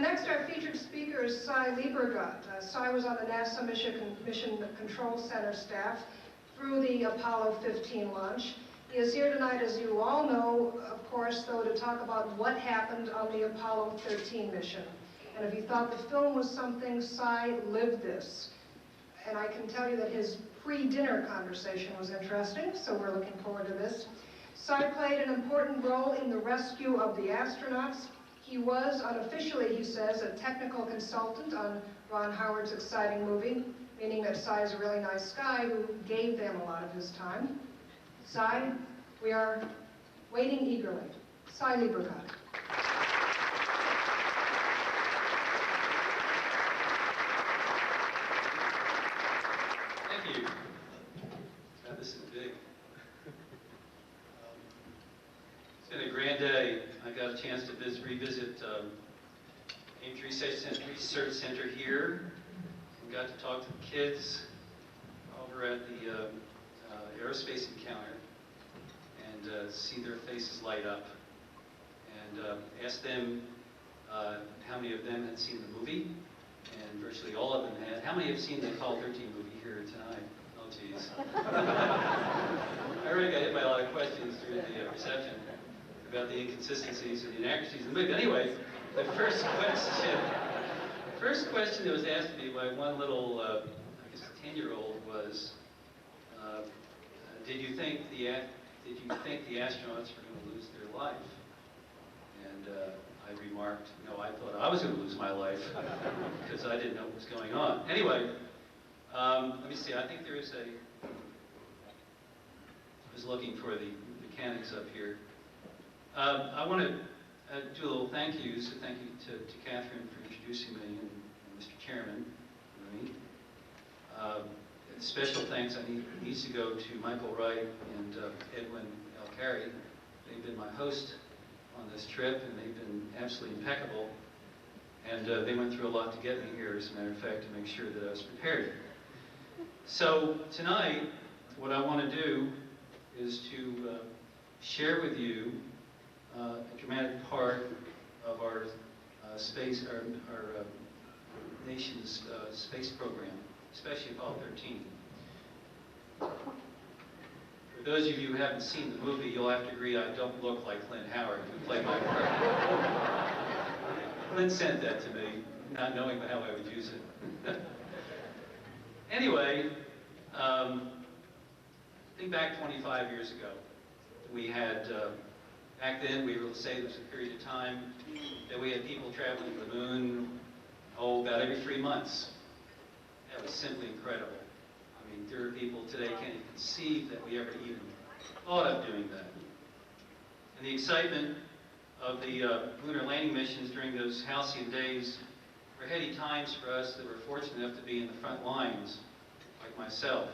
Next, our featured speaker is Liebergot. Cy was on the NASA Mission Control Center staff through the Apollo 15 launch. He is here tonight, as you all know, of course, though, to talk about what happened on the Apollo 13 mission. And if you thought the film was something, Cy lived this. And I can tell you that his pre-dinner conversation was interesting, so we're looking forward to this. Cy played an important role in the rescue of the astronauts. He was, unofficially, he says, a technical consultant on Ron Howard's exciting movie, meaning that Cy is a really nice guy who gave them a lot of his time. Cy, we are waiting eagerly. Cy Liebergot. Thank you. God, this is big. It's been a grand day. I got a chance to revisit Ames Research Center here. We got to talk to the kids over at the aerospace encounter and see their faces light up, and ask them how many of them had seen the movie, and virtually all of them had. How many have seen the Apollo 13 movie here tonight? Oh, geez. I already got hit by a lot of questions during the reception about the inconsistencies and the inaccuracies of the movie. But anyway, the first question that was asked of me by one little, I guess, 10-year-old was, did you think the astronauts were going to lose their life? And I remarked, no, I thought I was going to lose my life because I didn't know what was going on. Anyway, let me see. I think there is I was looking for the mechanics up here. I want to do a little thank yous. So thank you to Catherine for introducing me and Mr. Chairman. Special thanks needs to go to Michael Wright and Edwin L. Carey. They've been my host on this trip, and they've been absolutely impeccable. And they went through a lot to get me here, as a matter of fact, to make sure that I was prepared. So tonight, what I want to do is to share with you a dramatic part of our nation's space program, especially Apollo 13. For those of you who haven't seen the movie, you'll have to agree I don't look like Clint Howard, who played my part. Clint sent that to me, not knowing how I would use it. Anyway, think back 25 years ago. We had, back then, we were able to say there was a period of time that we had people traveling to the moon, about every 3 months. That was simply incredible. I mean, there are people today can't even conceive that we ever even thought of doing that. And the excitement of the lunar landing missions during those halcyon days were heady times for us that were fortunate enough to be in the front lines, like myself.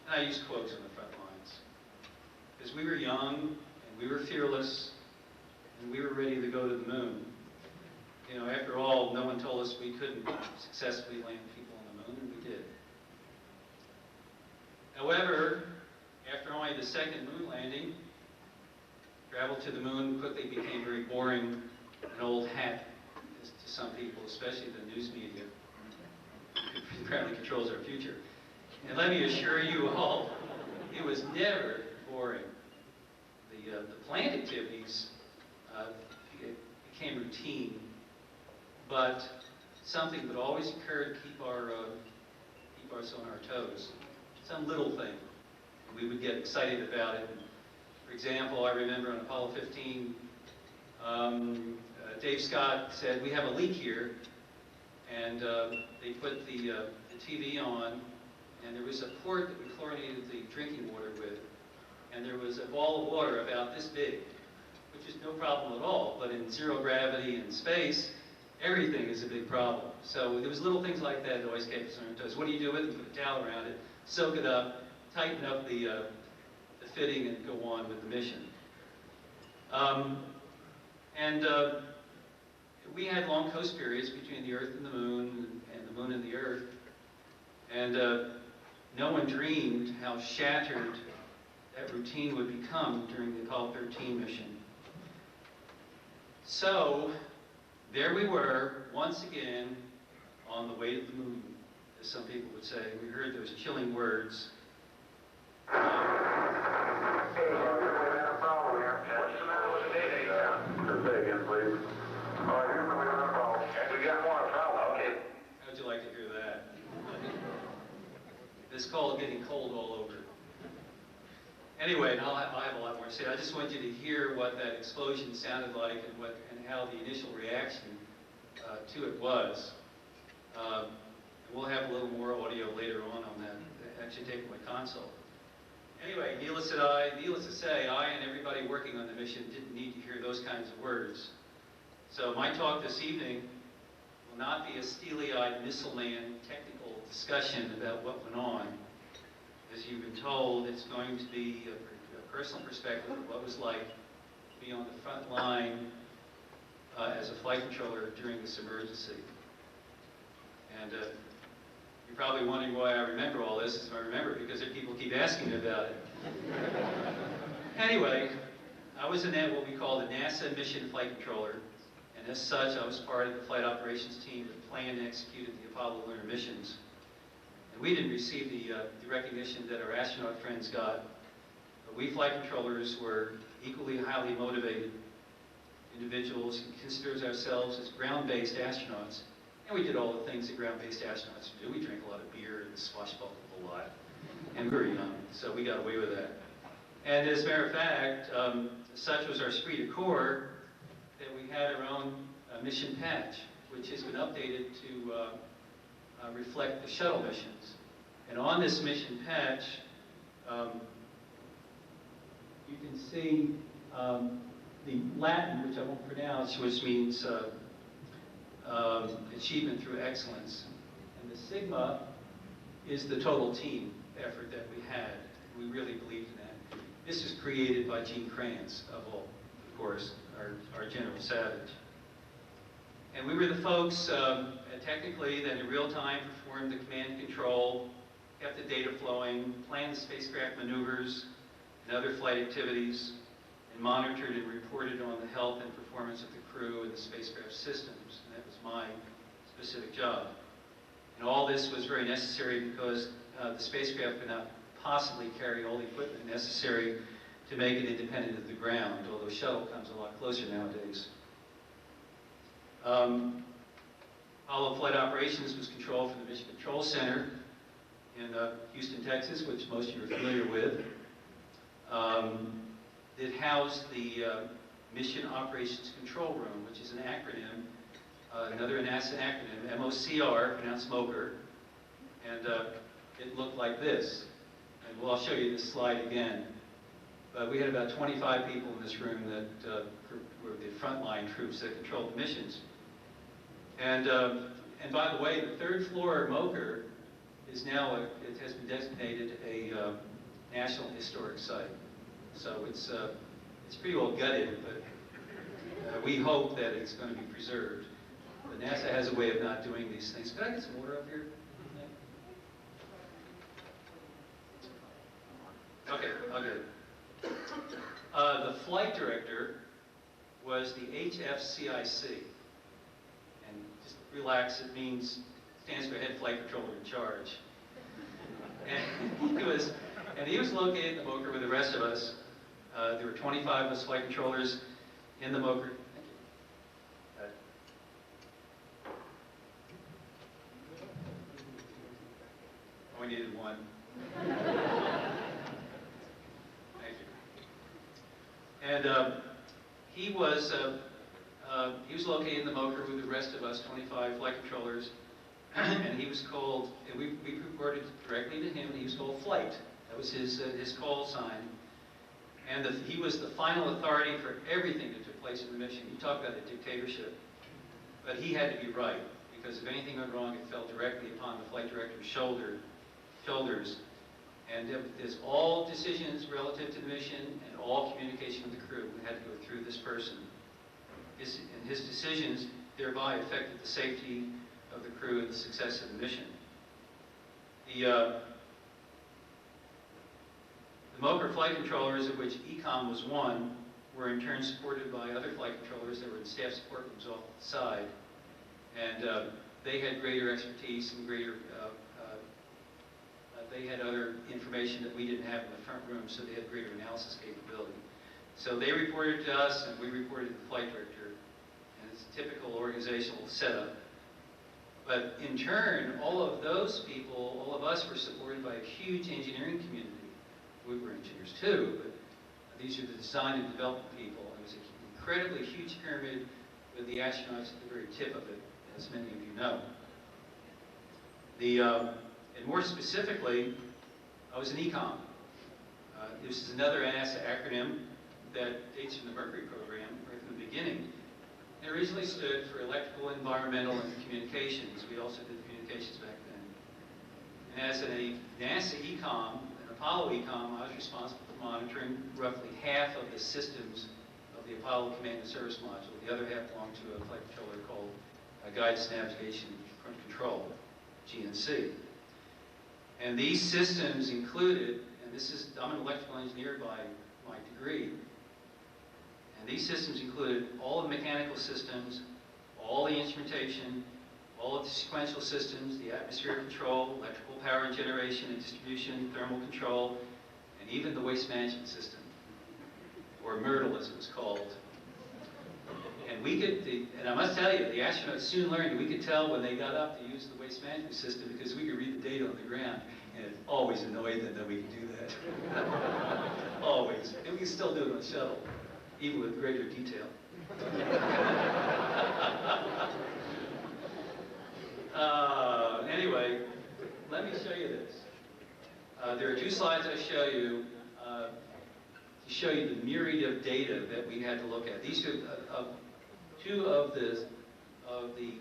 And I use quotes on the front lines. Because we were young, and we were fearless, and we were ready to go to the moon. You know, after all, no one told us we couldn't successfully land people on the moon, and we did. However, after only the second moon landing, travel to the moon quickly became very boring, an old hat to some people, especially the news media, who apparently controls our future. And let me assure you all, it was never boring. The planned activities became routine, but something would always occur to keep us on our toes. Some little thing. We would get excited about it. For example, I remember on Apollo 15, Dave Scott said, we have a leak here, and they put the TV on, and there was a port that we chlorinated the drinking water with, and there was a ball of water about this big, which is no problem at all, but in zero gravity in space, everything is a big problem. So there was little things like that that always kept us on our toes. What do you do with it? You put a towel around it, soak it up, tighten up the fitting, and go on with the mission. We had long coast periods between the Earth and the Moon and the Earth, and no one dreamed how shattered that routine would become during the Apollo 13 mission. So there we were, once again, on the way to the moon, as some people would say. We heard those chilling words. Hey, we had a problem here. What's the matter with the data now? Say again, please. Oh, here's where we had a problem. We got more problem. Okay. How'd you like to hear that? This call is getting cold all over. Anyway, and I'll have a lot more to say. I just want you to hear what that explosion sounded like and how the initial reaction to it was. We'll have a little more audio later on that, actually taken my console. Anyway, needless to say, I and everybody working on the mission didn't need to hear those kinds of words. So my talk this evening will not be a steely-eyed missile man technical discussion about what went on. As you've been told, it's going to be a personal perspective of what it was like to be on the front line as a flight controller during this emergency. And you're probably wondering why I remember all this. I remember it because people keep asking me about it. Anyway, I was in what we call the NASA mission flight controller, and as such, I was part of the flight operations team that planned and executed the Apollo lunar missions. And we didn't receive the recognition that our astronaut friends got, but we flight controllers were equally highly motivated individuals who considered ourselves as ground-based astronauts. And we did all the things that ground-based astronauts do. We drank a lot of beer and swashbuckled a lot. And we were young, so we got away with that. And as a matter of fact, such was our esprit de corps that we had our own mission patch, which has been updated to reflect the shuttle missions. And on this mission patch, you can see the Latin, which I won't pronounce, which means achievement through excellence. And the sigma is the total team effort that we had. We really believed in that. This was created by Gene Kranz, of course, our General Savage. And we were the folks, technically, that in real time performed the command and control, kept the data flowing, planned the spacecraft maneuvers and other flight activities, and monitored and reported on the health and performance of the crew and the spacecraft systems. And that was my specific job. And all this was very necessary because the spacecraft could not possibly carry all the equipment necessary to make it independent of the ground, although shuttle comes a lot closer nowadays. Apollo Flight Operations was controlled from the Mission Control Center in Houston, Texas, which most of you are familiar with. It housed the Mission Operations Control Room, which is an acronym, another NASA acronym, MOCR, pronounced MOCR, and it looked like this. And I'll show you this slide again. But we had about 25 people in this room that were the frontline troops that controlled the missions. And by the way, the third floor MOCR is now, it has been designated a National Historic Site. So it's pretty well gutted, but we hope that it's going to be preserved. But NASA has a way of not doing these things. Could I get some water up here? Okay, I'll get it. The flight director was the HFCIC. And just relax, it stands for Head Flight Controller in Charge. And he was located in the MOCR with the rest of us. There were 25 of us flight controllers in the MOCR. Oh, we needed one. Thank you. And he was located in the MOCR with the rest of us, 25 flight controllers, and he was called, and we reported directly to him, and he was called Flight. That was his call sign. And he was the final authority for everything that took place in the mission. You talk about a dictatorship. But he had to be right, because if anything went wrong, it fell directly upon the flight director's shoulders. And there's all decisions relative to the mission and all communication with the crew had to go through this person. And his decisions thereby affected the safety of the crew and the success of the mission. The MOCR flight controllers, of which EECOM was one, were in turn supported by other flight controllers that were in staff support rooms off to the side. And they had greater expertise and greater, they had other information that we didn't have in the front room, so they had greater analysis capability. So they reported to us, and we reported to the flight director, and it's a typical organizational setup. But in turn, all of those people, all of us were supported by a huge engineering community. We were engineers too, but these are the design and development people. It was an incredibly huge pyramid with the astronauts at the very tip of it, as many of you know. And more specifically, I was an EECOM. This is another NASA acronym that dates from the Mercury program, right from the beginning. It originally stood for Electrical, Environmental, and Communications. We also did communications back then. And as a NASA EECOM, an Apollo EECOM, I was responsible for monitoring roughly half of the systems of the Apollo Command and Service Module. The other half belonged to a flight controller called Guidance, Navigation, and Control, GNC. And these systems included, and this is, I'm an electrical engineer by my degree, and these systems included all the mechanical systems, all the instrumentation, all of the sequential systems, the atmospheric control, electrical power and generation and distribution, thermal control, and even the waste management system, or MIRTLE as it was called. And we could, and I must tell you, the astronauts soon learned we could tell when they got up to use the waste management system because we could read the data on the ground, and it always annoyed them that we could do that. Always. And we can still do it on the shuttle, even with greater detail. Anyway, let me show you this. There are two slides I show you to show you the myriad of data that we had to look at. These are two of the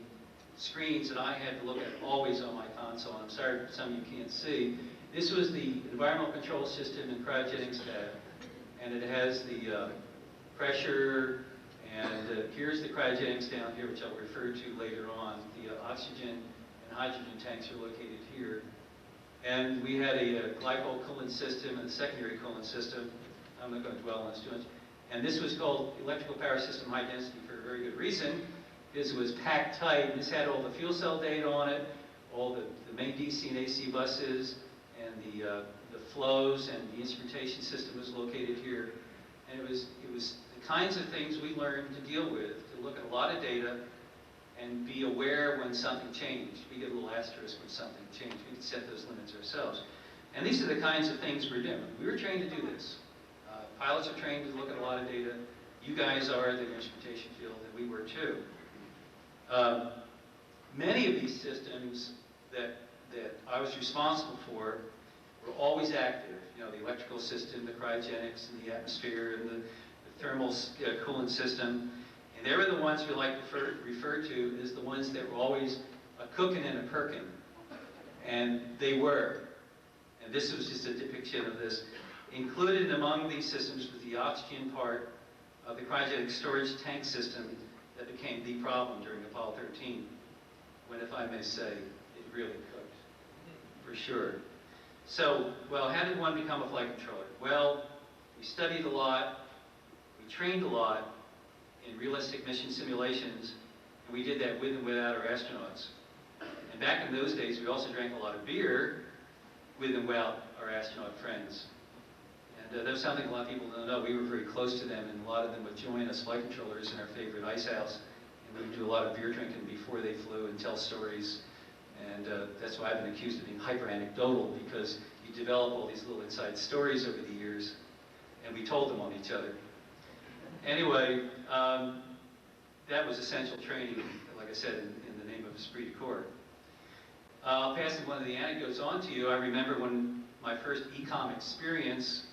screens that I had to look at always on my console. I'm sorry some of you can't see. This was the environmental control system and cryogenics tab, and it has the pressure, and here's the cryogenics down here, which I'll refer to later on. The oxygen and hydrogen tanks are located here. And we had a glycol coolant system and a secondary coolant system. I'm not going to dwell on this too much. And this was called electrical power system high density for a very good reason, because it was packed tight. And this had all the fuel cell data on it, all the main DC and AC buses, and the flows, and the instrumentation system was located here. And it was the kinds of things we learned to deal with, to look at a lot of data and be aware when something changed. We get a little asterisk when something changed. We could set those limits ourselves. And these are the kinds of things we're doing. We were trained to do this. Pilots are trained to look at a lot of data. You guys are in the instrumentation field, and we were too. Many of these systems that I was responsible for were always active. You know, the electrical system, the cryogenics, and the atmosphere, and the thermal coolant system. And they were the ones we like to refer to as the ones that were always a cooking and a perking. And they were. And this was just a depiction of this. Included among these systems was the oxygen part of the cryogenic storage tank system that became the problem during Apollo 13, when, if I may say, it really cooked, for sure. So, well, how did one become a flight controller? Well, we studied a lot, we trained a lot in realistic mission simulations, and we did that with and without our astronauts. And back in those days, we also drank a lot of beer with and without our astronaut friends. And that's something a lot of people don't know. We were very close to them, and a lot of them would join us flight controllers in our favorite ice house, and we would do a lot of beer drinking before they flew and tell stories. And that's why I've been accused of being hyper-anecdotal, because you develop all these little inside stories over the years, and we told them on each other. Anyway, that was essential training, like I said, in the name of esprit de corps. I'll pass one of the anecdotes on to you. I remember when my first EECOM experience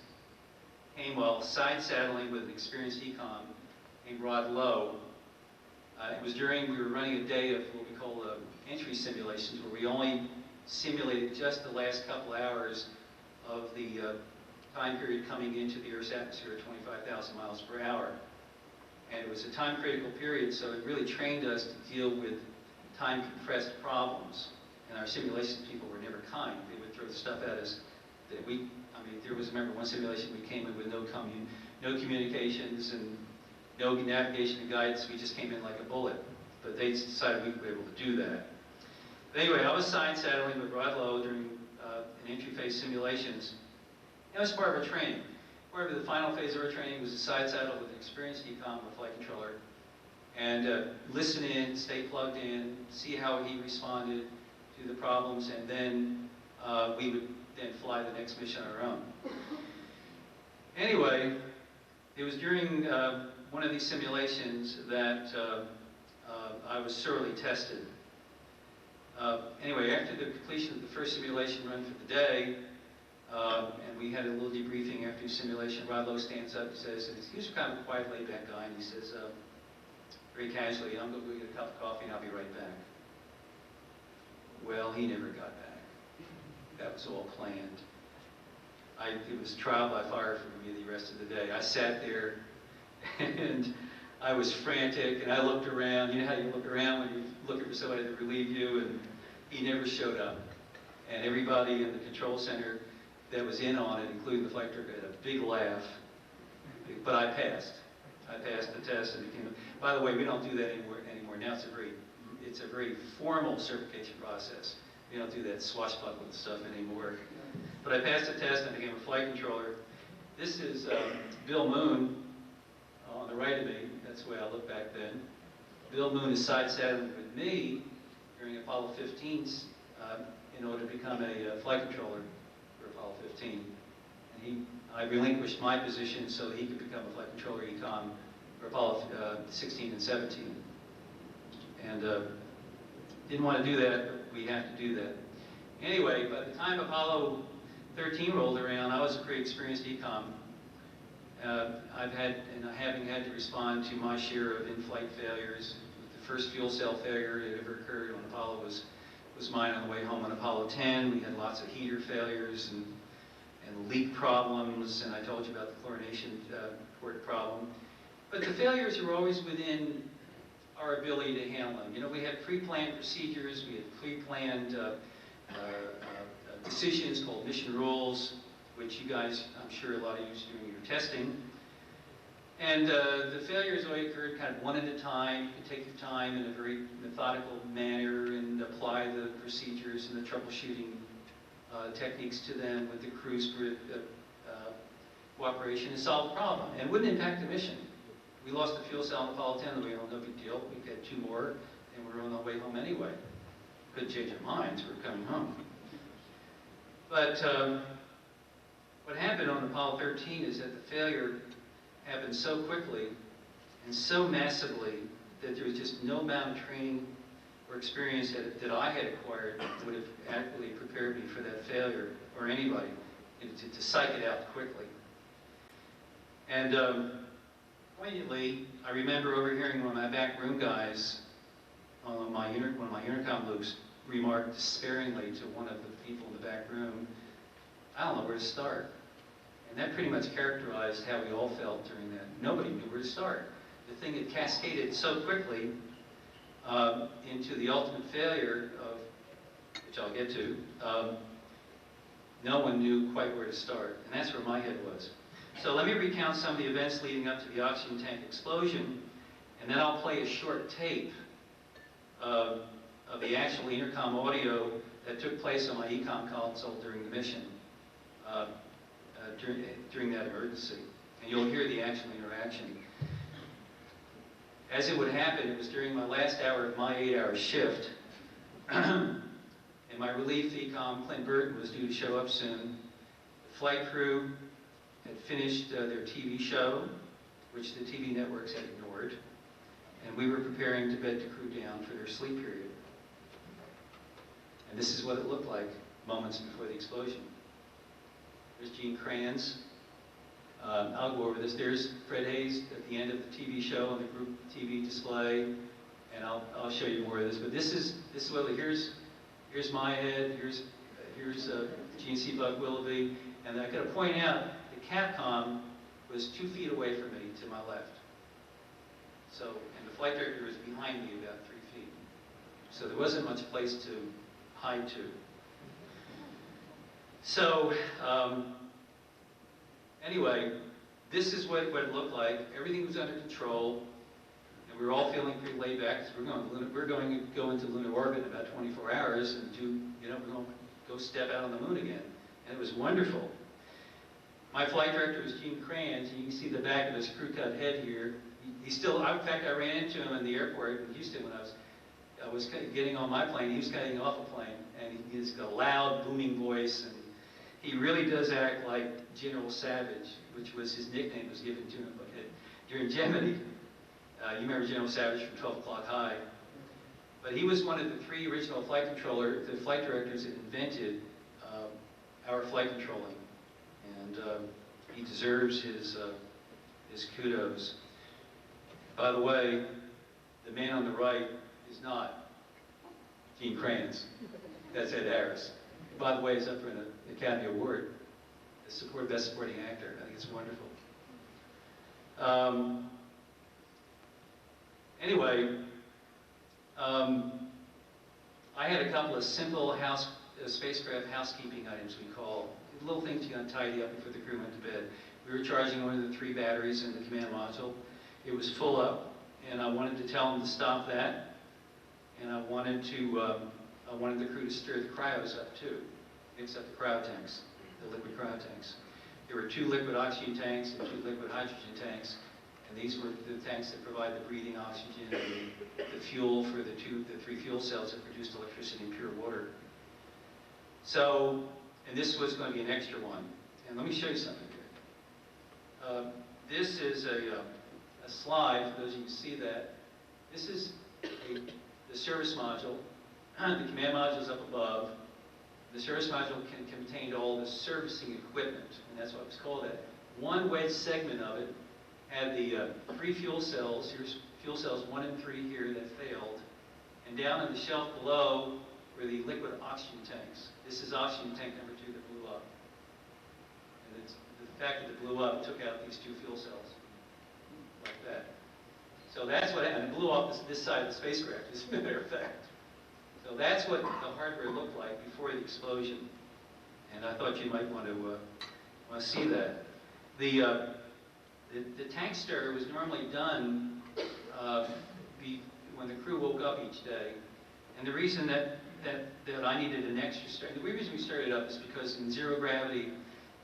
came while side-saddling with an experienced EECOM named Rod Lowe. It was during, we were running a day of what we call entry simulations, where we only simulated just the last couple hours of the time period coming into the Earth's atmosphere at 25,000 miles per hour. And it was a time-critical period, so it really trained us to deal with time-compressed problems. And our simulation people were never kind. They would throw stuff at us that there was, remember, one simulation we came in with no communications and no navigation and guidance. We just came in like a bullet. but they decided we'd be able to do that. But anyway, I was side saddling with Rod Lowe during an entry phase simulations. That was part of our training. Part of the final phase of our training was a side saddle with an experienced EECOM, a flight controller, and listen in, stay plugged in, see how he responded to the problems, and then we would then fly the next mission on our own. Anyway, it was during one of these simulations that I was thoroughly tested. Anyway, after the completion of the first simulation run for the day, and we had a little debriefing after the simulation, Rod Lowe stands up and says, and he was kind of a quiet, laid-back guy, and he says, very casually, I'm going to go get a cup of coffee and I'll be right back. Well, he never got back. That was all planned. It was trial by fire for me the rest of the day. I sat there and I was frantic and I looked around. You know how you look around when you're looking for somebody to relieve you, and he never showed up. And everybody in the control center that was in on it, including the flight director, had a big laugh. But I passed. I passed the test and became. By the way, we don't do that anymore. Now it's a very formal certification process. We don't do that swashbuckling stuff anymore. But I passed the test and became a flight controller. This is Bill Moon on the right of me. That's the way I looked back then. Bill Moon is side saddling with me during Apollo 15's in order to become a flight controller for Apollo 15. And I relinquished my position so that he could become a flight controller EECOM for Apollo 16 and 17. And didn't want to do that, but we have to do that. Anyway, by the time Apollo 13 rolled around, I was a pretty experienced EECOM. Having had to respond to my share of in-flight failures. The first fuel cell failure that ever occurred on Apollo was mine on the way home on Apollo 10. We had lots of heater failures and leak problems, and I told you about the chlorination port problem. But the failures were always within our ability to handle them. You know, we had pre-planned procedures, we had pre-planned decisions called mission rules, which you guys, I'm sure a lot of you used doing your testing. And the failures always occurred kind of one at a time. You could take your time in a very methodical manner and apply the procedures and the troubleshooting techniques to them with the crew's cooperation and solve the problem. And it wouldn't impact the mission. We lost the fuel cell on Apollo 10 on the way home, no big deal. We had 2 more, and we were on the way home anyway. Couldn't change our minds, we were coming home. But what happened on Apollo 13 is that the failure happened so quickly and so massively that there was just no amount of training or experience that I had acquired that would have adequately prepared me for that failure, or anybody, to psych it out quickly. And poignantly, I remember overhearing one of my backroom guys on one of my intercom loops remark despairingly to one of the people in the back room, I don't know where to start. And that pretty much characterized how we all felt during that. Nobody knew where to start. The thing had cascaded so quickly into the ultimate failure of, which I'll get to, no one knew quite where to start. And that's where my head was. So let me recount some of the events leading up to the oxygen tank explosion, and then I'll play a short tape of the actual intercom audio that took place on my EECOM console during the mission, during that emergency. And you'll hear the actual interaction. As it would happen, it was during my last hour of my 8-hour shift, and my relief EECOM, Clint Burton, was due to show up soon. The flight crew had finished their TV show, which the TV networks had ignored, and we were preparing to bed the crew down for their sleep period. And this is what it looked like moments before the explosion. There's Gene Kranz. I'll go over this. There's Fred Hayes at the end of the TV show on the group TV display, and I'll show you more of this. But this is what, here's my head, here's Gene C. Buck Willoughby, and I got to point out the Capcom was 2 feet away from me to my left. So, and the flight director was behind me about 3 feet. So there wasn't much place to hide to. So, anyway, this is what it looked like. Everything was under control. And we were all feeling pretty laid back because we're going to go into lunar orbit in about 24 hours and we're going to go step out on the moon again. And it was wonderful. My flight director was Gene Kranz, and you can see the back of his crew-cut head here. He still, in fact, I ran into him in the airport in Houston when I was getting on my plane. He was getting off a plane, and he's got a loud, booming voice, and he really does act like General Savage, which was his nickname was given to him during Gemini. You remember General Savage from 12 O'Clock High. But he was one of the 3 original flight directors that invented our flight controlling. And he deserves his kudos. By the way, the man on the right is not Gene Kranz. That's Ed Harris. By the way, he's up for an Academy Award as Best Supporting Actor. I think it's wonderful. Anyway, I had a couple of simple spacecraft housekeeping items, we call. Little things you gotta tidy up before the crew went to bed. We were charging one of the 3 batteries in the command module. It was full up, and I wanted to tell them to stop that. And I wanted the crew to stir the cryos up too, mix up the cryo tanks, the liquid cryo tanks. There were 2 liquid oxygen tanks and 2 liquid hydrogen tanks, and these were the tanks that provide the breathing oxygen and the fuel for the 3 fuel cells that produced electricity and pure water. So, and this was going to be an extra one. And let me show you something here. This is a slide, for those of you who see that. This is the service module. The command module is up above. The service module can contain all the servicing equipment, and that's what it was called that. One wedge segment of it had the 3 fuel cells. Here's fuel cells 1 and 3 here that failed. And down on the shelf below were the liquid oxygen tanks. This is oxygen tank number 2 that blew up. And it's, the fact that it blew up took out these 2 fuel cells, like that. So that's what happened. It blew off this side of the spacecraft, as a matter of fact. So that's what the hardware looked like before the explosion. And I thought you might want to see that. The tank stir was normally done when the crew woke up each day. And the reason that I needed an extra stir, the reason we started up is because in zero gravity,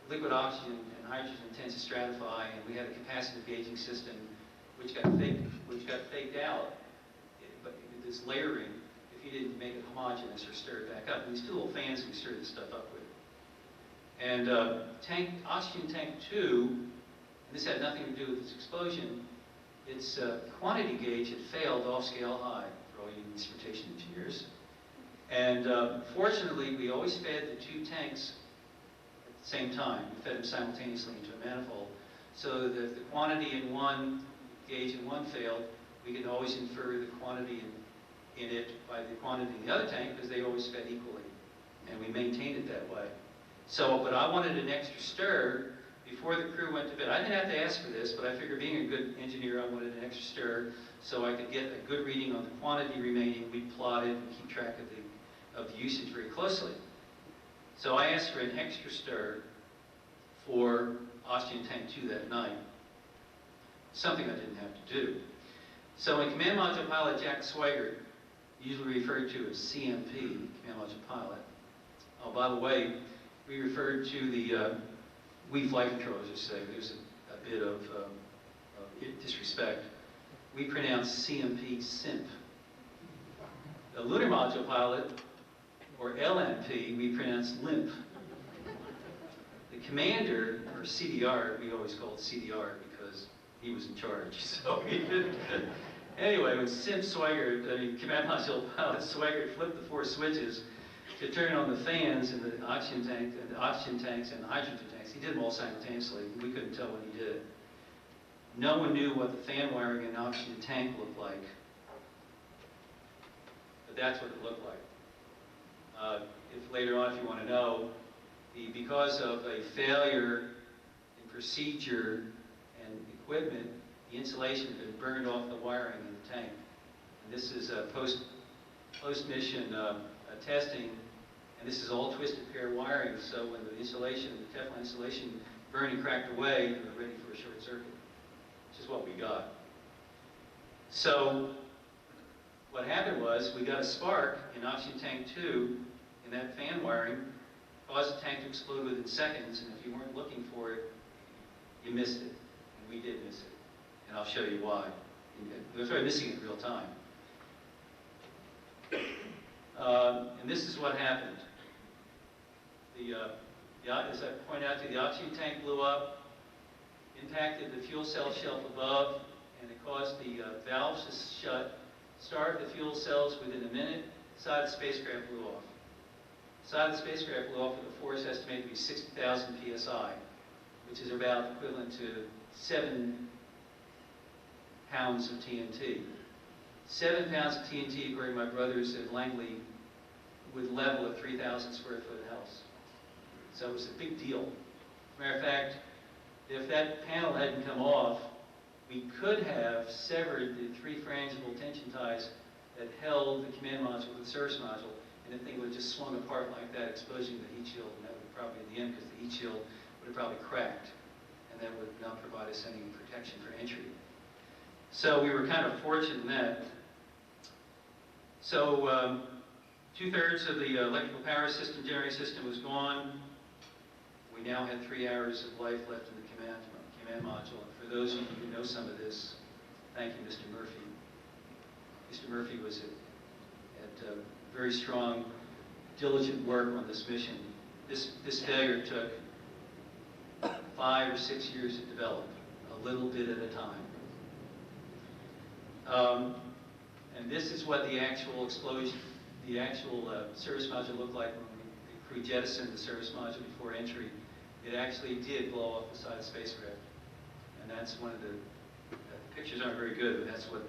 liquid oxygen and hydrogen tends to stratify, and we had a capacitive gauging system which got faked out, but with this layering, if you didn't make it homogeneous or stir it back up. And these 2 little fans we stir this stuff up with. And oxygen tank 2, and this had nothing to do with this explosion, its quantity gauge had failed off scale high, for all you instrumentation engineers. And fortunately, we always fed the 2 tanks at the same time. We fed them simultaneously into a manifold. So that if the quantity in one gauge in one failed, we could always infer the quantity in it by the quantity in the other tank, because they always fed equally. And we maintained it that way. So, but I wanted an extra stir before the crew went to bed. I didn't have to ask for this, but I figured being a good engineer, I wanted an extra stir so I could get a good reading on the quantity remaining. We plotted and keep track of the usage very closely. So I asked for an extra stir for oxygen tank 2 that night. Something I didn't have to do. So in Command Module Pilot Jack Swigert, usually referred to as CMP, Command Module Pilot. Oh, by the way, we referred to the we flight controllers, just say, there's a bit of disrespect. We pronounce CMP simp. The lunar module pilot, or LMP, we pronounce limp. The commander, or CDR, we always called CDR because he was in charge, so he didn't. Anyway, when Simp Swigert, Command Module Pilot Swigert flipped the 4 switches to turn on the fans in the oxygen tank, and the oxygen tanks and the hydrogen tanks, he did them all simultaneously. We couldn't tell when he did it. No one knew what the fan wiring in an oxygen tank looked like, but that's what it looked like. If later on, if you want to know, because of a failure in procedure and equipment, the insulation had been burned off the wiring in the tank. And this is post-mission testing, and this is all twisted pair wiring, so when the insulation, the Teflon insulation burned and cracked away, we were ready for a short circuit, which is what we got. So what happened was we got a spark in oxygen tank 2 in that fan wiring, caused the tank to explode within seconds, and if you weren't looking for it, you missed it. And we did miss it. And I'll show you why. We started missing it in real time. And this is what happened. As I pointed out to you, the oxygen tank blew up, impacted the fuel cell shelf above, and it caused the valves to shut, started the fuel cells within a minute. Side of the spacecraft blew off. Side of the spacecraft blew off with a force estimated to be 60,000 psi, which is about equivalent to 7 pounds of TNT. 7 pounds of TNT, according to my brothers at Langley, would level a 3,000 square foot house. So it was a big deal. As a matter of fact, if that panel hadn't come off, we could have severed the 3 frangible tension ties that held the command module with the service module, and the thing would have just swung apart like that, exposing the heat shield, and that would probably, in the end, because the heat shield would have probably cracked, and that would not provide us any protection for entry. So we were kind of fortunate in that. So 2/3 of the electrical power system, generating system was gone. We now had 3 hours of life left in the command module. And for those of you who know some of this, thank you, Mr. Murphy. Mr. Murphy was at very strong, diligent work on this mission. This failure took 5 or 6 years to develop, a little bit at a time. And this is what the actual explosion, the actual service module looked like when the crew jettisoned the service module before entry. It actually did blow off the side of the spacecraft. And that's one of the pictures aren't very good, but that's what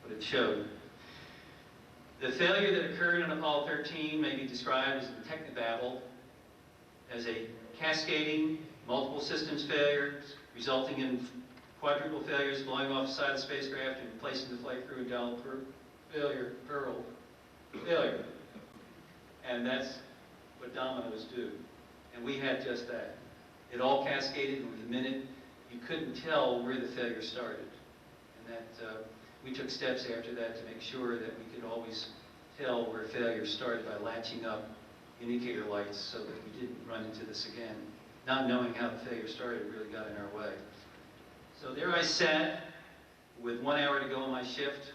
it showed. The failure that occurred on Apollo 13 may be described as a technobabble, as a cascading, multiple systems failures, resulting in quadruple failures, blowing off the side of the spacecraft and replacing the flight crew in dull failure. And that's what dominoes do. And we had just that. It all cascaded, and within a minute, you couldn't tell where the failure started. And that we took steps after that to make sure that we could always tell where failure started by latching up indicator lights so that we didn't run into this again. Not knowing how the failure started really got in our way. So there I sat with 1 hour to go on my shift,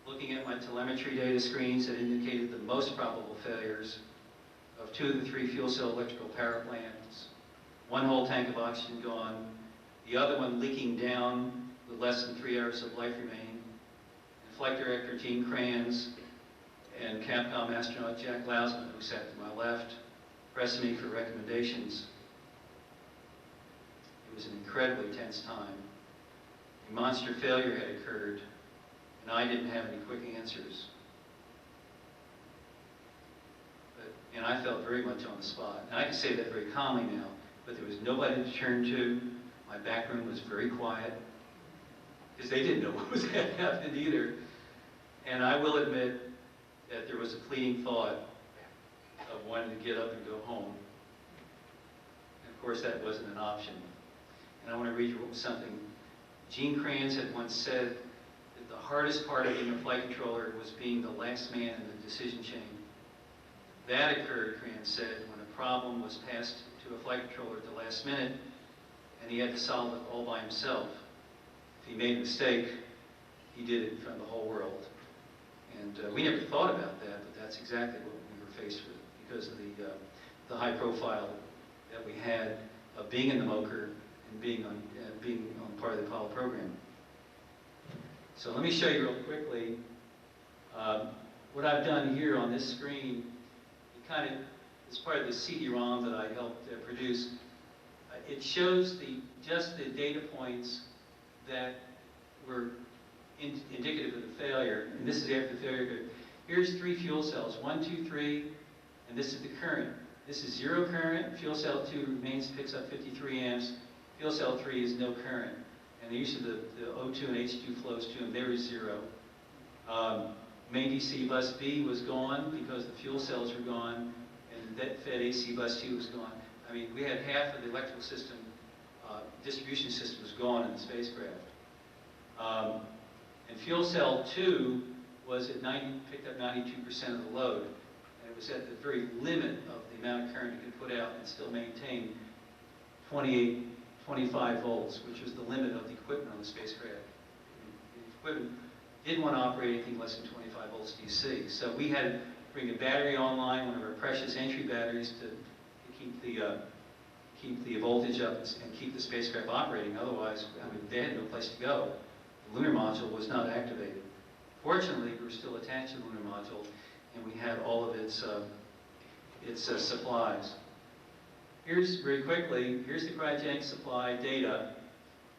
looking at my telemetry data screens that indicated the most probable failures of 2 of the 3 fuel cell electrical power plants. 1 whole tank of oxygen gone, the other one leaking down with less than 3 hours of life remaining. And Flight Director Gene Kranz and Capcom astronaut Jack Lausman, who sat to my left, pressing me for recommendations. It was an incredibly tense time. A monster failure had occurred, and I didn't have any quick answers. And I felt very much on the spot. And I can say that very calmly now, but there was nobody to turn to. My back room was very quiet, because they didn't know what was happening either. And I will admit that there was a fleeting thought of wanting to get up and go home. And of course, that wasn't an option. And I want to read you something. Gene Kranz had once said that the hardest part of being a flight controller was being the last man in the decision chain. That occurred, Kranz said, when a problem was passed to a flight controller at the last minute, and he had to solve it all by himself. If he made a mistake, he did it in front of the whole world. And we never thought about that, but that's exactly what we were faced with because of the high profile that we had of being in the MOCR and being on part of the Apollo program. So let me show you real quickly what I've done here on this screen. It kind of is part of the CD-ROM that I helped produce. It shows just the data points that were indicative of the failure, and this is after the failure. Here's 3 fuel cells, 1, 2, 3, and this is the current. This is 0 current. Fuel cell 2 picks up 53 amps. Fuel cell 3 is no current. And the use of the O2 and H2 flows to them, there is 0. Main DC bus B was gone because the fuel cells were gone, and that fed AC bus 2 was gone. I mean, we had half of the electrical system, distribution system was gone in the spacecraft. And fuel cell 2 was at picked up 92% of the load. And it was at the very limit of the amount of current it could put out and still maintain 28, 25 volts, which was the limit of the equipment on the spacecraft. The equipment didn't want to operate anything less than 25 volts DC. So we had to bring a battery online, one of our precious entry batteries, to keep the voltage up and keep the spacecraft operating. Otherwise, I mean, they had no place to go. The lunar module was not activated. Fortunately, we were still attached to the lunar module, and we had all of its supplies. Here's, very quickly, here's the cryogenic supply data.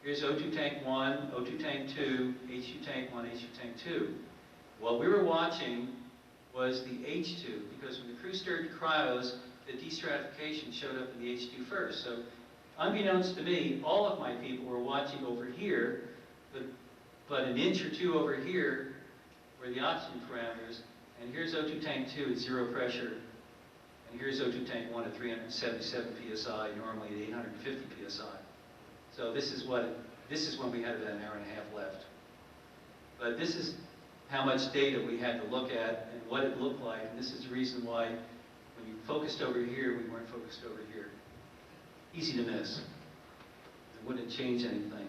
Here's O2 tank 1, O2 tank 2, H2 tank 1, H2 tank 2. What we were watching was the H2, because when the crew stirred cryos, the destratification showed up in the H2 first. So, unbeknownst to me, all of my people were watching over here, but an inch or two over here were the oxygen parameters. And here's O2 tank 2 at 0 pressure. And here's O2 tank 1 at 377 psi, normally at 850 psi. So this is when we had about an hour and a half left. But this is how much data we had to look at and what it looked like. And this is the reason why when you focused over here, we weren't focused over here. Easy to miss. It wouldn't change anything.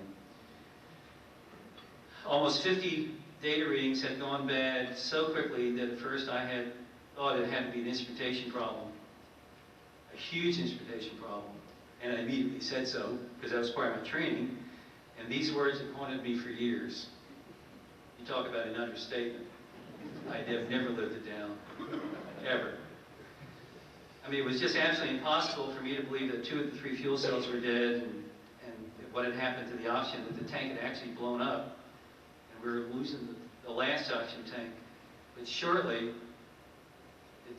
Almost 50 data readings had gone bad so quickly that at first I had thought it had to be an instrumentation problem. A huge instrumentation problem. And I immediately said so, because that was part of my training. And these words have haunted me for years. You talk about an understatement. I have never lived it down, ever. I mean, it was just absolutely impossible for me to believe that 2 of the 3 fuel cells were dead, and what had happened to the oxygen, that the tank had actually blown up, and we were losing the last oxygen tank. But shortly,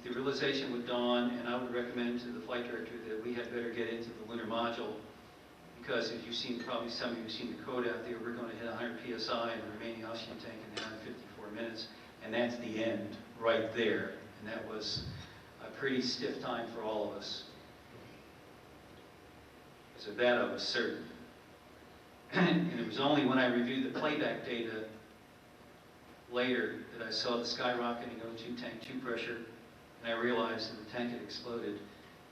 the realization would dawn, and I would recommend to the flight director that we had better get into the lunar module, because if you've seen, probably some of you have seen the code out there, we're going to hit 100 psi in the remaining oxygen tank in 154 minutes, and that's the end right there. And that was a pretty stiff time for all of us. So that I was certain. And it was only when I reviewed the playback data later that I saw the skyrocketing O2 tank 2 pressure, and I realized that the tank had exploded.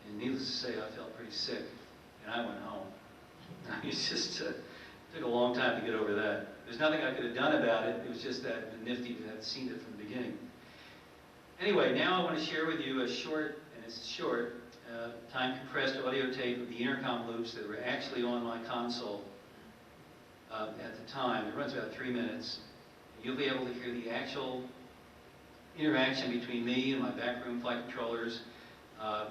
And needless to say, I felt pretty sick, and I went home. It just took a long time to get over that. There's nothing I could have done about it. It was just that nifty to have seen it from the beginning. Anyway, now I want to share with you a short, and it's short, time-compressed audio tape of the intercom loops that were actually on my console at the time. It runs about 3 minutes. You'll be able to hear the actual interaction between me and my backroom flight controllers, my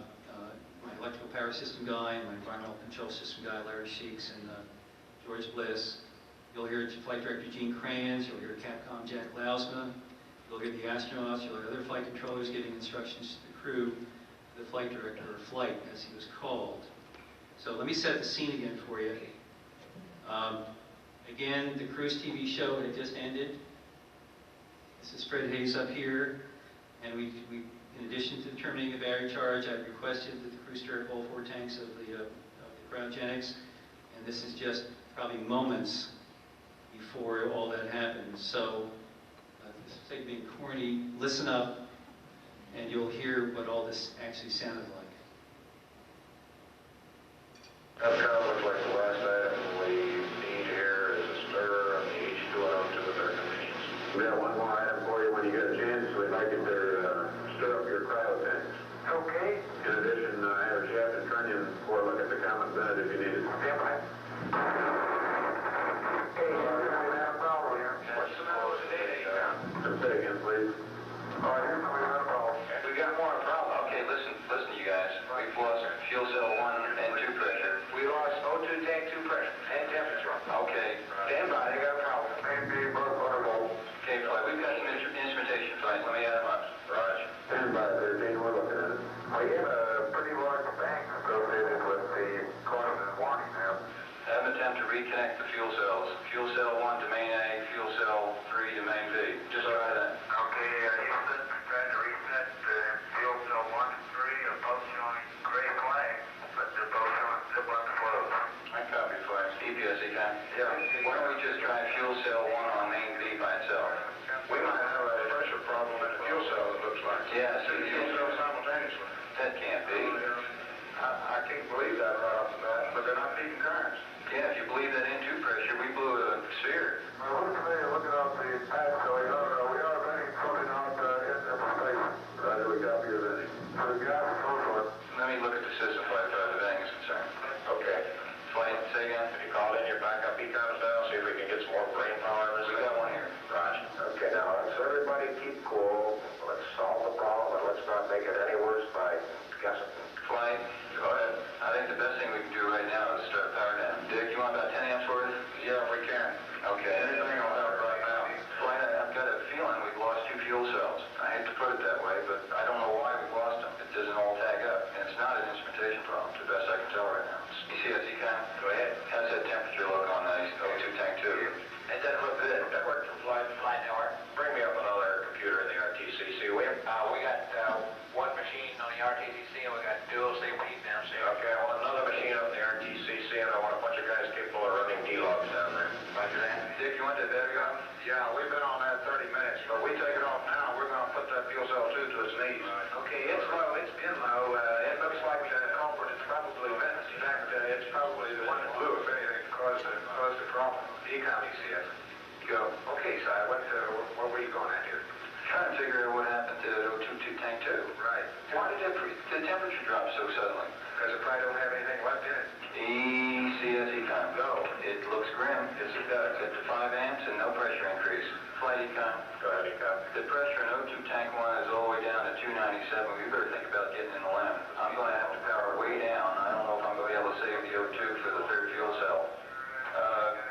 electrical power system guy and my environmental control system guy, Larry Sheeks, and George Bliss. You'll hear Flight Director Gene Kranz, you'll hear Capcom Jack Lausma, you'll hear the astronauts, you'll hear other flight controllers giving instructions to the crew, the flight director, or flight, as he was called. So let me set the scene again for you. Again, the cruise TV show had just ended. This is Fred Hayes up here, and we in addition to terminating the battery charge, I requested that the crew stir up all 4 tanks of the cryogenics, and this is just probably moments before all that happened. So, this is like being corny. Listen up, and you'll hear what all this actually sounded like. That kind of looks like the last item we need here is a stir on the H2 and O2 with our convenience. We got one more item for you when you get a chance. We'd like you to stir up your cryo tanks. Okay. In addition, I have Jeff and Trunnion for a look at the common bed if you need it. Okay, bye. Hey, we have a problem here. What's the matter with the data? Say again, please. Oh, here's what we got a problem. We got more of a problem. Okay, listen, you guys. We've lost fuel cell 1 and 2 pressure. We lost O2 tank 2 pressure and temperature. Okay. Stand by. They got a problem. Maybe both waterfall. Okay, Floyd. We've got some instrumentation flights. Let me add them up. Raj. Stand by there, Gene. We're looking at it. We have a pretty large bank associated with the cause and warning now. Have an attempt to reconnect the fuel cells. Fuel cell 1 to main A, fuel cell 3 to main B. Just try that. Okay, Houston, trying to reset fuel cell 1 and 3 are both showing gray flags, but they're both showing zip on the close. I copy flags. EPS, EECOM. Yeah. Why don't we just try fuel cell 1 on main B by itself? Yeah, so fuel cells simultaneously. That can't be. I can't believe that right off the bat, but they're not feeding currents. Yeah, if you believe that N2 pressure, we blew a sphere. Well, looking out the pad, so we are running something out in the space. Roger, we copy of that. So the gas and so forth. Let me look at the system flight as far as the vetting is concerned. Okay. Flight, say again? Have you called in your backup EECOM now? See if we can get some more brain power in this. We got one here. Roger. Okay, now let's everybody keep cool. Let's solve the problem, and let's not make it any worse by guessing. Flight, go ahead. I think the best thing we can do right now is start power down. Dick, you want about 10 amps worth? Yeah, we can. Okay. Anything will help right now. Flight, I've got a feeling we've lost 2 fuel cells. I hate to put it that way, but I don't know why we've lost them. It doesn't all tag up, and it's not an instrumentation problem, to the best I can tell right now. You see that EECOM? Go ahead. How's that temperature look on the O2 tank 2? It doesn't look good. That worked from flight tower. Bring me up another computer in the RTCC, will you? We got one machine on the RTCC, and we got dual safety heat downstairs. Okay, I want another machine up in the RTCC, and I want a bunch of guys capable of running D-logs down there. Roger that. Dick, you want that battery on? Yeah, we've been on that 30 minutes, but we take it off now, we're going to put that fuel cell 2 to its knees. Okay, it's low, it's been low. It looks like the culprit is probably Venice. In fact, it's probably the one that blew, if anything, caused the problem. The EECOM, you see it. Go. Okay, Si, where were you going at here? Trying to figure out what happened to O2 tank 2. Right. Why did the temperature drop so suddenly? Because it probably don't have anything left in it. EECOM. No. It looks grim. Yes, it does. It's 5 amps and no pressure increase. Flight EECOM. Go ahead, EECOM. The pressure in O2 tank 1 is all the way down to 297. We better think about getting in the limb. I'm going to have to power way down. I don't know if I'm going to be able to save the O2 for the 3rd fuel cell.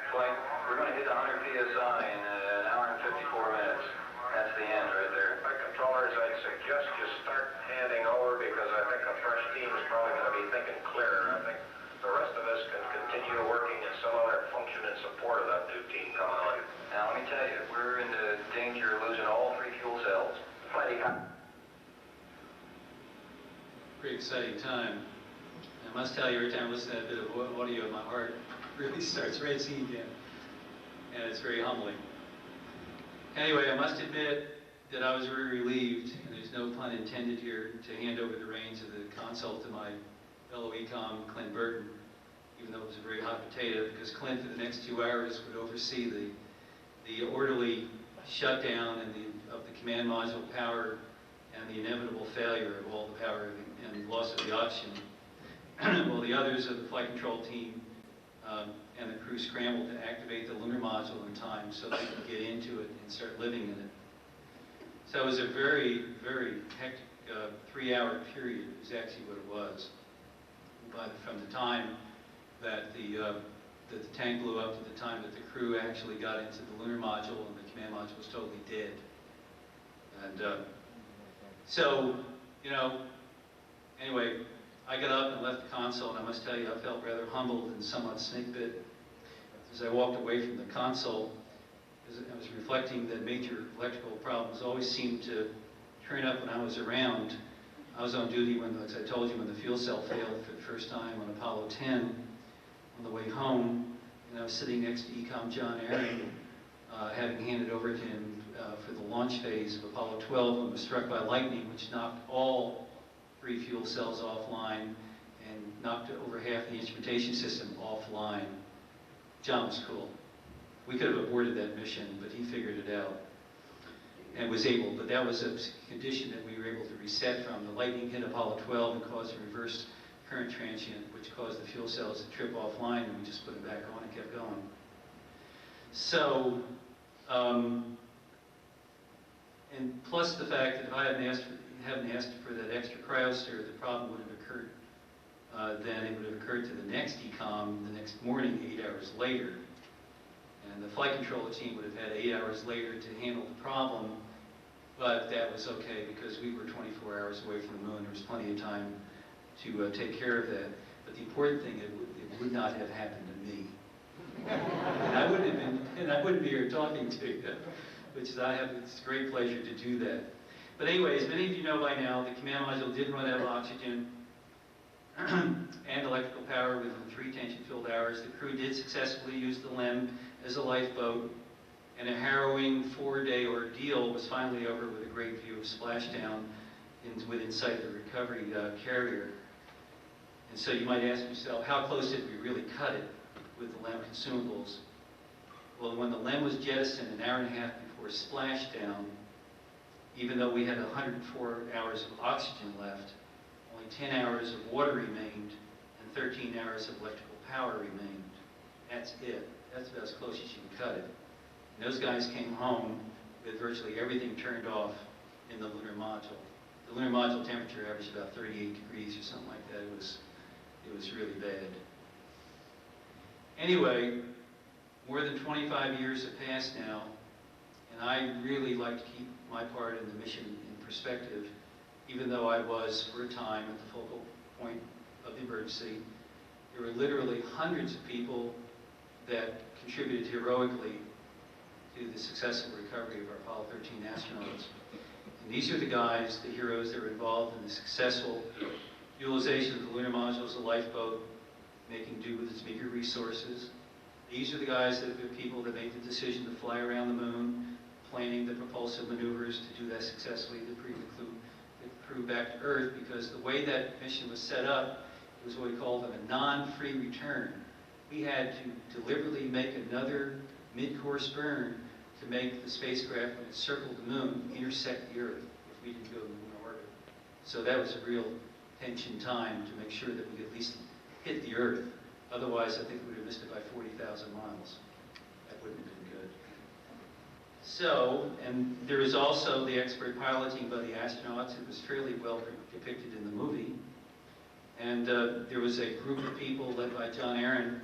Flight, we're going to hit 100 PSI in an hour and 54 minutes. That's the end right there. My controllers, I'd suggest you start handing over because I think a fresh team is probably going to be thinking clearer. I think the rest of us can continue working in some other function in support of that new team coming on. Now, let me tell you, we're in the danger of losing all 3 fuel cells. Flight EECOM. Pretty exciting time. I must tell you, every time I listen to that bit of audio, my heart really starts racing again. And it's very humbling. Anyway, I must admit that I was very relieved, and there's no pun intended here, to hand over the reins of the console to my fellow EECOM, Clint Burton, even though it was a very hot potato, because Clint, for the next 2 hours, would oversee the orderly shutdown of the command module power and the inevitable failure of all the power and loss of the oxygen, while the others of the flight control team and the crew scrambled to activate the lunar module in time so they could get into it and start living in it. So it was a very, very hectic 3-hour period, is actually what it was. But from the time that the tank blew up to the time that the crew actually got into the lunar module and the command module was totally dead. And so, you know, anyway, I got up and left the console, and I must tell you, I felt rather humbled and somewhat snake-bit as I walked away from the console. As I was reflecting that major electrical problems always seemed to turn up when I was around. I was on duty when, as I told you, when the fuel cell failed for the first time on Apollo 10 on the way home, and I was sitting next to EECOM John Aaron, having handed over to him for the launch phase of Apollo 12, and was struck by lightning, which knocked all 3 fuel cells offline and knocked over half the instrumentation system offline. John was cool. We could have aborted that mission, but he figured it out and was able. But that was a condition that we were able to reset from. The lightning hit Apollo 12 and caused a reverse current transient, which caused the fuel cells to trip offline, and we just put them back on and kept going. So, and plus the fact that if I hadn't asked for that extra cryostat, the problem would have occurred. Then it would have occurred to the next EECOM the next morning, 8 hours later. And the flight controller team would have had 8 hours later to handle the problem, but that was okay because we were 24 hours away from the moon. There was plenty of time to take care of that. But the important thing, it would not have happened to me. And I wouldn't be here talking to you, which is, it's a great pleasure to do that. But anyway, as many of you know by now, the command module did run out of oxygen and electrical power within 3 tension-filled hours. The crew did successfully use the LEM as a lifeboat, and a harrowing 4-day ordeal was finally over with a great view of splashdown within sight of the recovery carrier. And so you might ask yourself, how close did we really cut it with the LEM consumables? Well, when the LEM was jettisoned an hour and a half before splashdown, even though we had 104 hours of oxygen left, only 10 hours of water remained and 13 hours of electrical power remained. That's it. That's about as close as you can cut it. And those guys came home with virtually everything turned off in the lunar module. The lunar module temperature averaged about 38 degrees or something like that. It was really bad. Anyway, more than 25 years have passed now, and I really like to keep my part in the mission in perspective, even though I was, for a time, at the focal point of the emergency. There were literally hundreds of people that contributed heroically to the successful recovery of our Apollo 13 astronauts. And these are the guys, the heroes that were involved in the successful utilization of the lunar module as a lifeboat, making do with its meager resources. These are the guys, the people that made the decision to fly around the moon, planning the propulsive maneuvers to do that successfully, to bring the crew back to Earth, because the way that mission was set up, it was what we called a non-free return. We had to deliberately make another mid-course burn to make the spacecraft, when it circled the moon, intersect the Earth if we didn't go to the lunar orbit. So that was a real tension time to make sure that we could at least hit the Earth. Otherwise, I think we would have missed it by 40,000 miles. That wouldn't have been good. So, and there is also the expert piloting by the astronauts. It was fairly well depicted in the movie. And there was a group of people led by John Aaron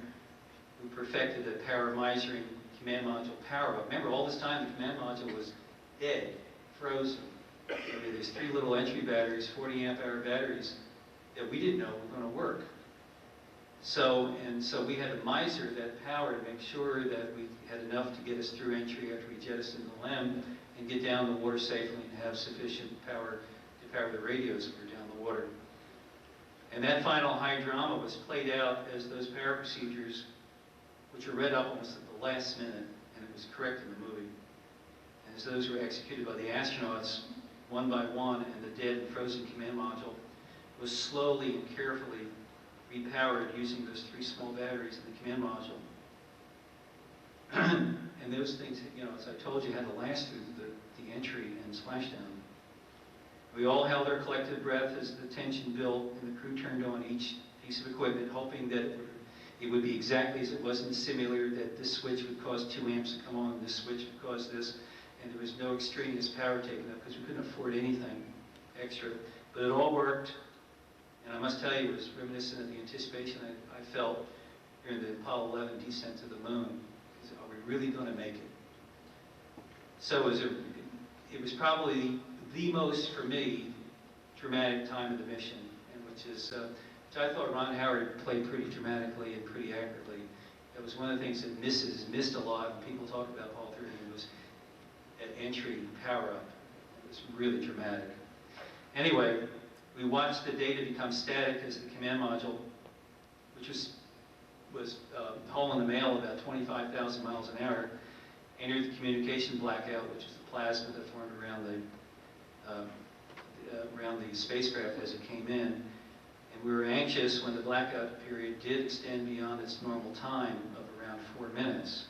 who perfected a power misering command module power-up. Remember, all this time the command module was dead, frozen. I mean, there's 3 little entry batteries, 40 amp hour batteries, that we didn't know were going to work. So we had to miser that power to make sure that we had enough to get us through entry after we jettisoned the LEM and get down the water safely and have sufficient power to power the radios when we were down the water. And that final high drama was played out as those power procedures, which were read up almost at the last minute, and it was correct in the movie. And as those were executed by the astronauts, one by one, and the dead and frozen command module was slowly and carefully repowered using those 3 small batteries in the command module. And those things, you know, as I told you, had to last through the entry and splashdown. We all held our collective breath as the tension built and the crew turned on each piece of equipment, hoping that it would be exactly as it was in the simulator, that this switch would cause 2 amps to come on, and this switch would cause this, and there was no extraneous power taken up because we couldn't afford anything extra. But it all worked, and I must tell you, it was reminiscent of the anticipation I felt during the Apollo 11 descent to the moon. Are we really going to make it? So it was probably the most, for me, dramatic time of the mission, and which I thought Ron Howard played pretty dramatically and pretty accurately. That was one of the things that missed a lot when people talk about Apollo 13 was at entry power-up. It was really dramatic. Anyway, we watched the data become static as the command module, which was hull in the mail about 25,000 miles an hour, entered the communication blackout, which is the plasma that formed around the spacecraft as it came in. And we were anxious when the blackout period did extend beyond its normal time of around 4 minutes.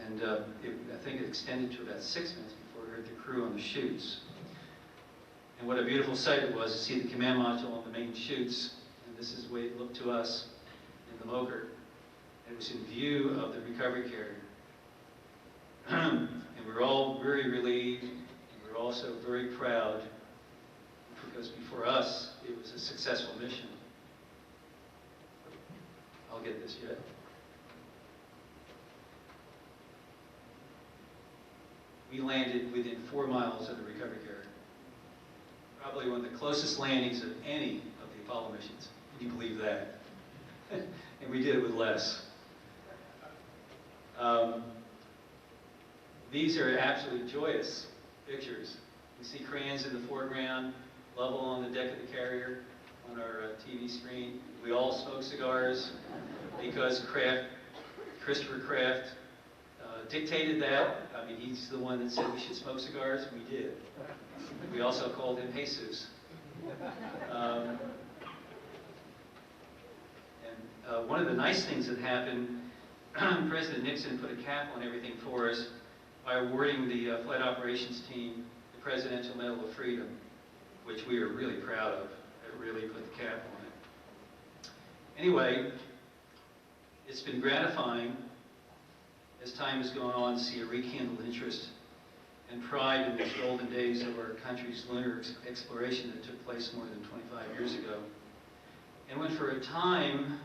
And I think it extended to about 6 minutes before we heard the crew on the chutes. And what a beautiful sight it was to see the command module on the main chutes. And this is the way it looked to us in the MOCR. It was in view of the recovery carrier. And we were all very relieved, and we were also very proud, because for us, it was a successful mission. I'll get this yet. We landed within 4 miles of the recovery carrier. Probably one of the closest landings of any of the Apollo missions. Can you believe that? And we did it with less. These are absolutely joyous pictures. You see Kranz in the foreground, Lovell on the deck of the carrier on our TV screen. We all smoke cigars because Christopher Kraft dictated that. I mean, he's the one that said we should smoke cigars. We did. We also called him Jesus. One of the nice things that happened, President Nixon put a cap on everything for us by awarding the flight operations team the Presidential Medal of Freedom, which we are really proud of. It really put the cap on it. Anyway, it's been gratifying as time has gone on to see a rekindled interest and pride in these golden days of our country's lunar exploration that took place more than 25 years ago. And when for a time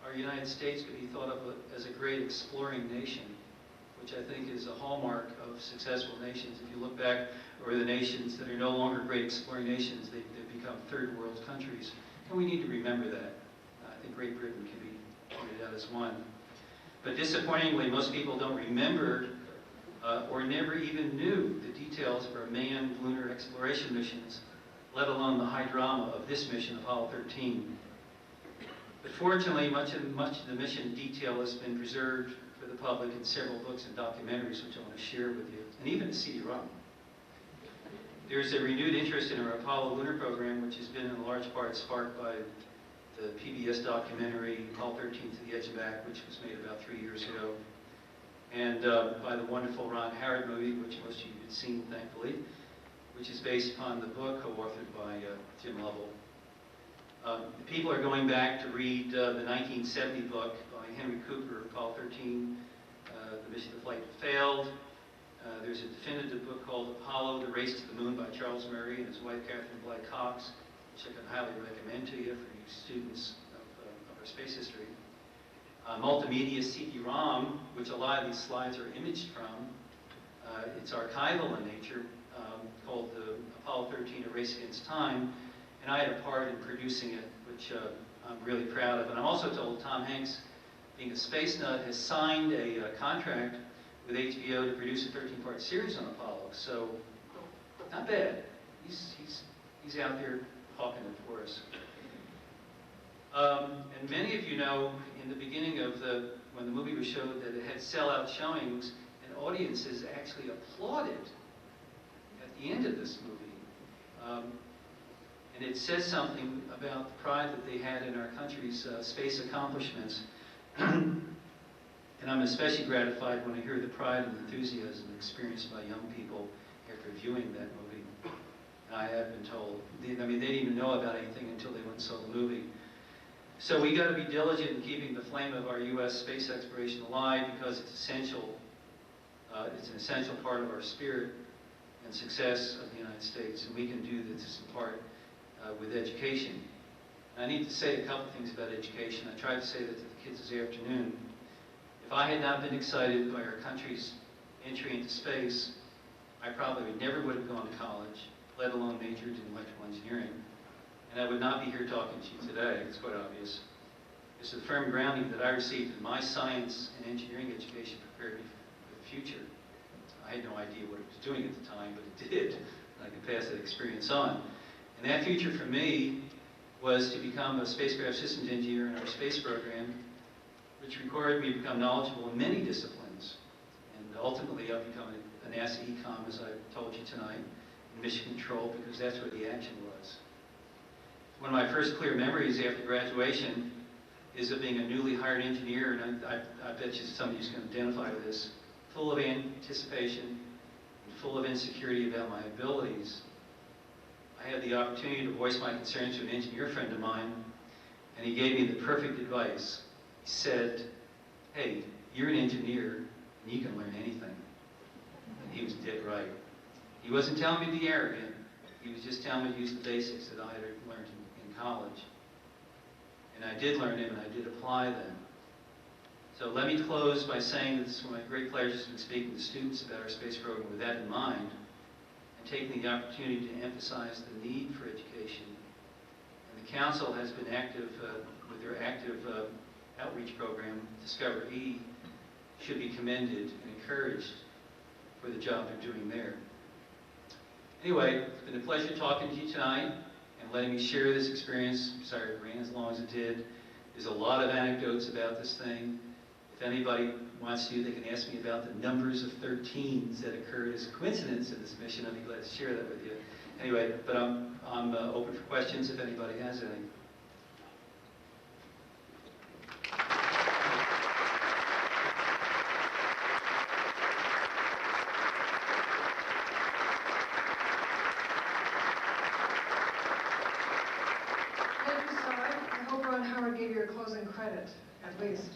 our United States could be thought of as a great exploring nation, which I think is a hallmark of successful nations. If you look back over the nations that are no longer great exploring nations, they've become third world countries. And we need to remember that. I think Great Britain can be pointed out as one. But disappointingly, most people don't remember or never even knew the details of our manned lunar exploration missions, let alone the high drama of this mission, Apollo 13. But fortunately, much of the mission detail has been preserved for the public in several books and documentaries, which I want to share with you, and even a CD-ROM. There's a renewed interest in our Apollo lunar program, which has been in large part sparked by the PBS documentary, Apollo 13 to the Edge and Back, which was made about 3 years ago, and by the wonderful Ron Howard movie, which most of you have seen, thankfully, which is based upon the book co-authored by Jim Lovell. People are going back to read the 1970 book by Henry Cooper, Apollo 13, The Mission of Flight Failed. There's a definitive book called Apollo, The Race to the Moon by Charles Murray and his wife Catherine Bly Cox, which I can highly recommend to you for you students of our space history. Multimedia CD-ROM, which a lot of these slides are imaged from. It's archival in nature, called the Apollo 13, A Race Against Time. And I had a part in producing it, which I'm really proud of. And I'm also told Tom Hanks, being a space nut, has signed a contract with HBO to produce a 13-part series on Apollo. So, not bad. He's out there hawking it for us. And many of you know, in the beginning of when the movie was showed, that it had sellout showings, and audiences actually applauded at the end of this movie. And it says something about the pride that they had in our country's space accomplishments. And I'm especially gratified when I hear the pride and enthusiasm experienced by young people after viewing that movie. And I have been told, they didn't even know about anything until they went and saw the movie. So we got to be diligent in keeping the flame of our U.S. space exploration alive, because it's essential. It's an essential part of our spirit and success of the United States, and we can do this in part with education. I need to say a couple things about education. I tried to say that to the kids this afternoon. If I had not been excited by our country's entry into space, I probably never would have gone to college, let alone majored in electrical engineering. And I would not be here talking to you today. It's quite obvious. It's the firm grounding that I received in my science and engineering education prepared me for the future. I had no idea what it was doing at the time, but it did. And I can pass that experience on. And that future for me was to become a spacecraft systems engineer in our space program, which required me to become knowledgeable in many disciplines. And ultimately, I'll become a NASA EECOM, as I told you tonight, in mission control, because that's where the action was. One of my first clear memories after graduation is of being a newly hired engineer, and I bet you some of you can identify with this, full of anticipation and full of insecurity about my abilities. I had the opportunity to voice my concerns to an engineer friend of mine, and he gave me the perfect advice. He said, "Hey, you're an engineer, and you can learn anything." And he was dead right. He wasn't telling me to be arrogant. He was just telling me to use the basics that I had learned in college. And I did learn them, and I did apply them. So let me close by saying that this is one of my great pleasures in speaking to students about our space program with that in mind, and taking the opportunity to emphasize the need for education. And the Council has been active with their active outreach program, Discover E, should be commended and encouraged for the job they're doing there. Anyway, it's been a pleasure talking to you tonight and letting me share this experience. I'm sorry it ran as long as it did. There's a lot of anecdotes about this thing. If anybody wants to, they can ask me about the numbers of 13s that occurred as a coincidence in this mission. I'd be glad to share that with you. Anyway, but I'm open for questions if anybody has any. Thank you, Si. I hope Ron Howard gave you a closing credit, at least.